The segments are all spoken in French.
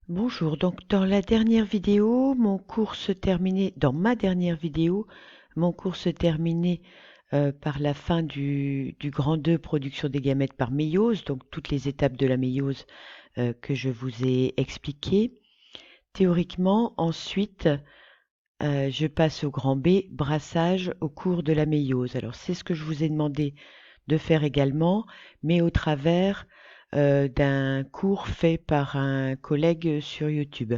Bonjour, donc dans ma dernière vidéo, mon cours se terminait par la fin du grand 2 production des gamètes par méiose, donc toutes les étapes de la méiose que je vous ai expliquées. Théoriquement, ensuite, je passe au grand B, brassage au cours de la méiose. Alors c'est ce que je vous ai demandé de faire également, mais au travers d'un cours fait par un collègue sur YouTube.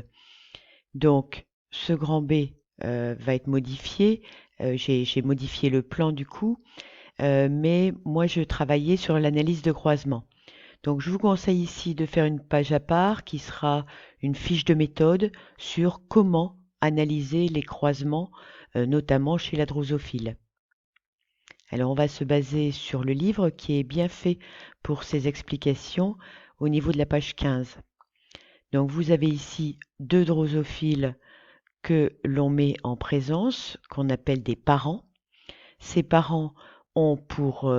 Donc, ce grand B va être modifié. J'ai modifié le plan du coup, mais moi je travaillais sur l'analyse de croisement. Donc, je vous conseille ici de faire une page à part qui sera une fiche de méthode sur comment analyser les croisements, notamment chez la drosophile. Alors, on va se baser sur le livre qui est bien fait pour ces explications au niveau de la page 15. Donc, vous avez ici deux drosophiles que l'on met en présence, qu'on appelle des parents. Ces parents ont pour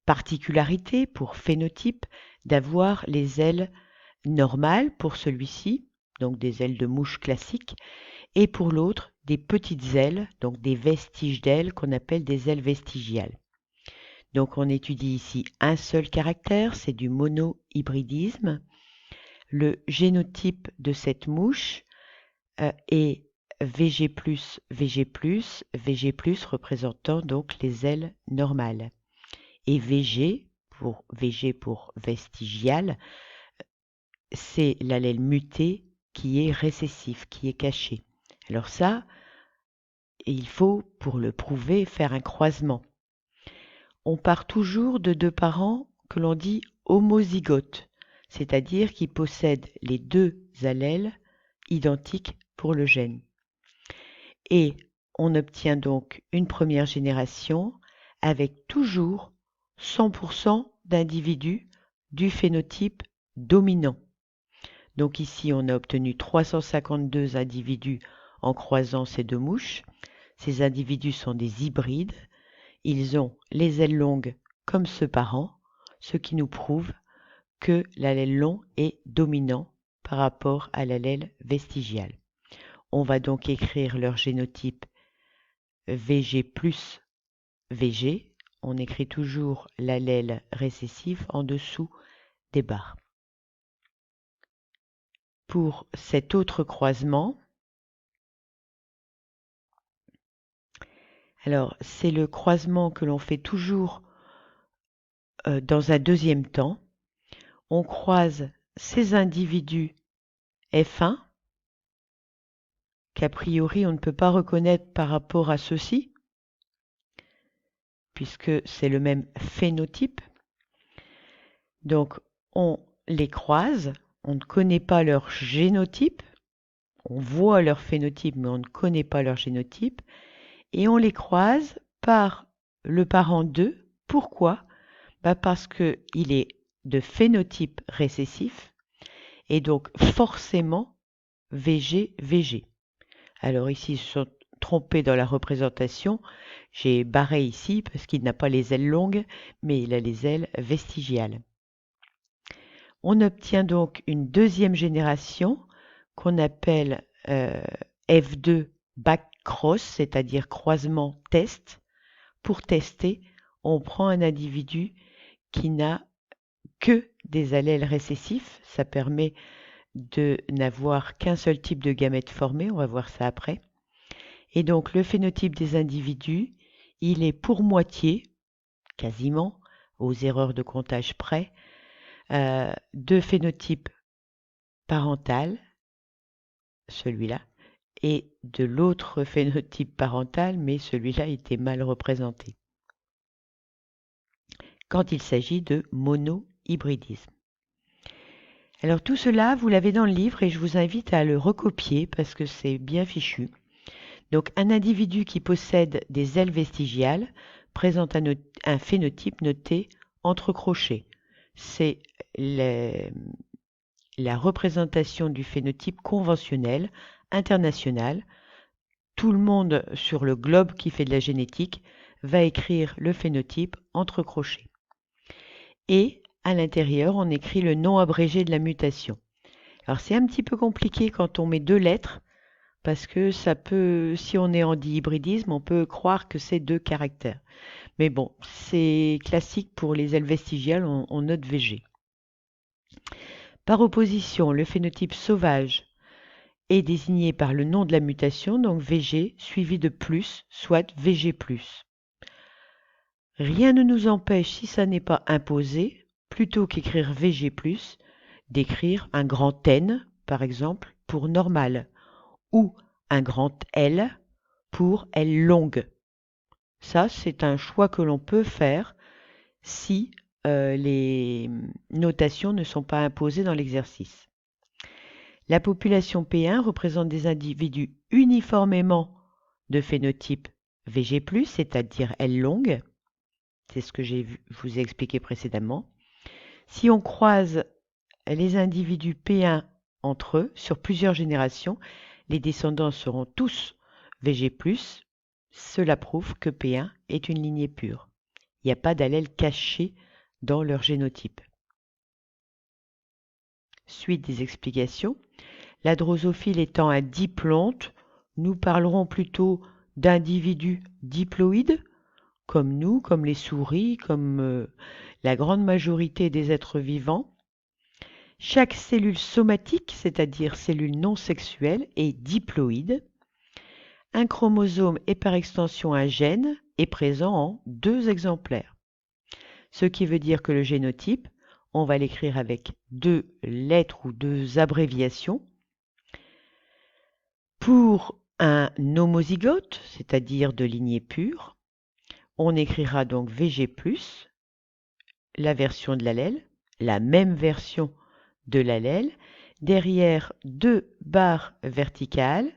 particularité, pour phénotype, d'avoir les ailes normales pour celui-ci, donc des ailes de mouche classiques, et pour l'autre, des petites ailes, donc des vestiges d'ailes qu'on appelle des ailes vestigiales. Donc on étudie ici un seul caractère, c'est du monohybridisme. Le génotype de cette mouche est VG+, VG+, VG+, représentant donc les ailes normales. Et VG pour vestigial, c'est l'allèle muté qui est récessif, qui est caché. Alors ça, il faut, pour le prouver, faire un croisement. On part toujours de deux parents que l'on dit homozygotes, c'est-à-dire qui possèdent les deux allèles identiques pour le gène. Et on obtient donc une première génération avec toujours 100% d'individus du phénotype dominant. Donc ici, on a obtenu 352 individus en croisant ces deux mouches. Ces individus sont des hybrides. Ils ont les ailes longues comme ce parent, ce qui nous prouve que l'allèle long est dominant par rapport à l'allèle vestigial. On va donc écrire leur génotype VG plus VG. On écrit toujours l'allèle récessif en dessous des barres. Pour cet autre croisement, alors c'est le croisement que l'on fait toujours dans un deuxième temps. On croise ces individus F1 qu'a priori on ne peut pas reconnaître par rapport à ceux-ci, puisque c'est le même phénotype. Donc on les croise, on ne connaît pas leur génotype, on voit leur phénotype mais on ne connaît pas leur génotype, et on les croise par le parent 2. Pourquoi? Parce qu'il est de phénotype récessif et donc forcément VG-VG. Alors ici, ils se sont trompés dans la représentation. J'ai barré ici parce qu'il n'a pas les ailes longues, mais il a les ailes vestigiales. On obtient donc une deuxième génération qu'on appelle F2 back-cross, c'est-à-dire croisement test. Pour tester, on prend un individu qui n'a que des allèles récessifs. Ça permet de n'avoir qu'un seul type de gamète formé, on va voir ça après. Et donc le phénotype des individus, il est pour moitié, quasiment, aux erreurs de comptage près, de phénotype parental, celui-là, et de l'autre phénotype parental, mais celui-là était mal représenté, quand il s'agit de monohybridisme. Alors tout cela, vous l'avez dans le livre et je vous invite à le recopier parce que c'est bien fichu. Donc un individu qui possède des ailes vestigiales présente un phénotype noté entre crochets. C'est la représentation du phénotype conventionnel international. Tout le monde sur le globe qui fait de la génétique va écrire le phénotype entre crochets. Et à l'intérieur, on écrit le nom abrégé de la mutation. Alors c'est un petit peu compliqué quand on met deux lettres, parce que ça peut, si on est en dihybridisme, on peut croire que c'est deux caractères. Mais bon, c'est classique pour les ailes vestigiales, on note VG. Par opposition, le phénotype sauvage est désigné par le nom de la mutation, donc VG, suivi de plus, soit VG+. Rien ne nous empêche, si ça n'est pas imposé, plutôt qu'écrire VG+, d'écrire un grand N, par exemple, pour normal, ou un grand L pour L longue. Ça, c'est un choix que l'on peut faire si les notations ne sont pas imposées dans l'exercice. La population P1 représente des individus uniformément de phénotype VG+, c'est-à-dire L longue. C'est ce que vous ai expliqué précédemment. Si on croise les individus P1 entre eux sur plusieurs générations, les descendants seront tous VG+. Cela prouve que P1 est une lignée pure. Il n'y a pas d'allèle caché dans leur génotype. Suite des explications. La drosophile étant un diplonte, nous parlerons plutôt d'individus diploïdes, comme nous, comme les souris, comme la grande majorité des êtres vivants. Chaque cellule somatique, c'est-à-dire cellule non sexuelle, est diploïde. Un chromosome et par extension un gène est présent en 2 exemplaires. Ce qui veut dire que le génotype, on va l'écrire avec 2 lettres ou 2 abréviations. Pour un homozygote, c'est-à-dire de lignée pure, on écrira donc VG+, la version de l'allèle, la même version de l'allèle, derrière 2 barres verticales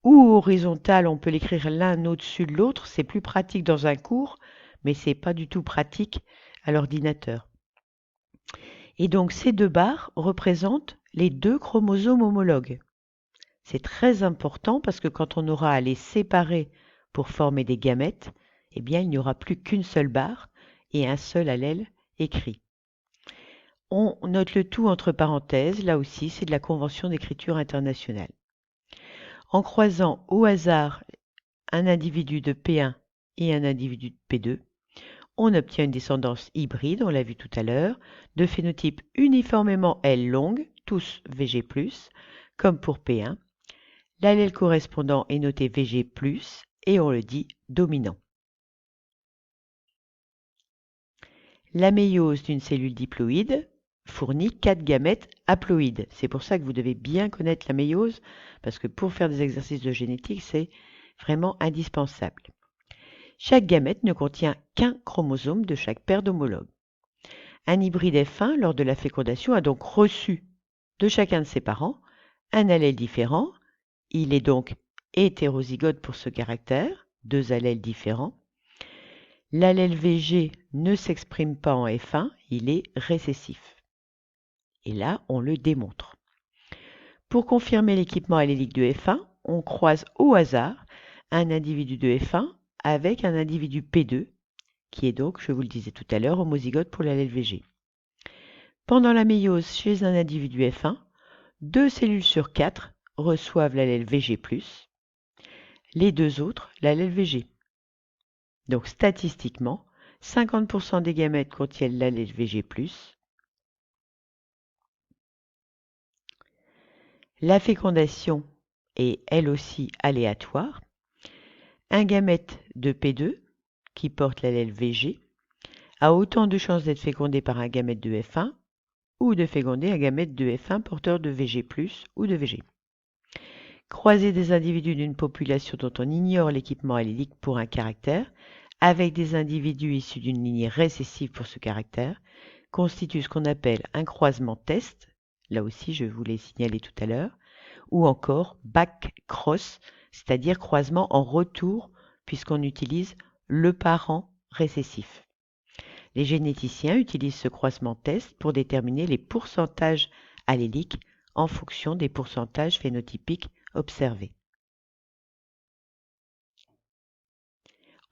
ou horizontales, on peut l'écrire l'un au-dessus de l'autre, c'est plus pratique dans un cours, mais c'est pas du tout pratique à l'ordinateur. Et donc ces 2 barres représentent les 2 chromosomes homologues. C'est très important parce que quand on aura à les séparer pour former des gamètes, eh bien il n'y aura plus qu'une seule barre et un seul allèle écrit. On note le tout entre parenthèses, là aussi c'est de la convention d'écriture internationale. En croisant au hasard un individu de P1 et un individu de P2, on obtient une descendance hybride, on l'a vu tout à l'heure, de phénotype uniformément L longue, tous VG+, comme pour P1. L'allèle correspondant est noté VG+, et on le dit dominant. La méiose d'une cellule diploïde fournit 4 gamètes haploïdes. C'est pour ça que vous devez bien connaître la méiose, parce que pour faire des exercices de génétique, c'est vraiment indispensable. Chaque gamète ne contient qu'un chromosome de chaque paire d'homologues. Un hybride F1, lors de la fécondation, a donc reçu de chacun de ses parents un allèle différent. Il est donc hétérozygote pour ce caractère, 2 allèles différents. L'allèle VG ne s'exprime pas en F1, il est récessif. Et là, on le démontre. Pour confirmer l'équipement allélique de F1, on croise au hasard un individu de F1 avec un individu P2, qui est donc, je vous le disais tout à l'heure, homozygote pour l'allèle VG. Pendant la méiose chez un individu F1, 2 cellules sur 4 reçoivent l'allèle VG+, les 2 autres l'allèle VG. Donc statistiquement, 50% des gamètes contiennent l'allèle VG+. La fécondation est elle aussi aléatoire. Un gamète de P2 qui porte l'allèle VG a autant de chances d'être fécondé par un gamète de F1 ou de féconder un gamète de F1 porteur de VG+, ou de VG. Croiser des individus d'une population dont on ignore l'équipement allélique pour un caractère avec des individus issus d'une lignée récessive pour ce caractère constitue ce qu'on appelle un croisement test, là aussi je vous l'ai signalé tout à l'heure, ou encore back-cross, c'est-à-dire croisement en retour puisqu'on utilise le parent récessif. Les généticiens utilisent ce croisement test pour déterminer les pourcentages alléliques en fonction des pourcentages phénotypiques observés.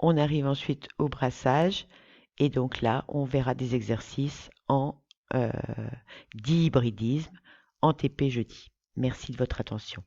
On arrive ensuite au brassage et donc là, on verra des exercices en dihybridisme, en TP jeudi. Merci de votre attention.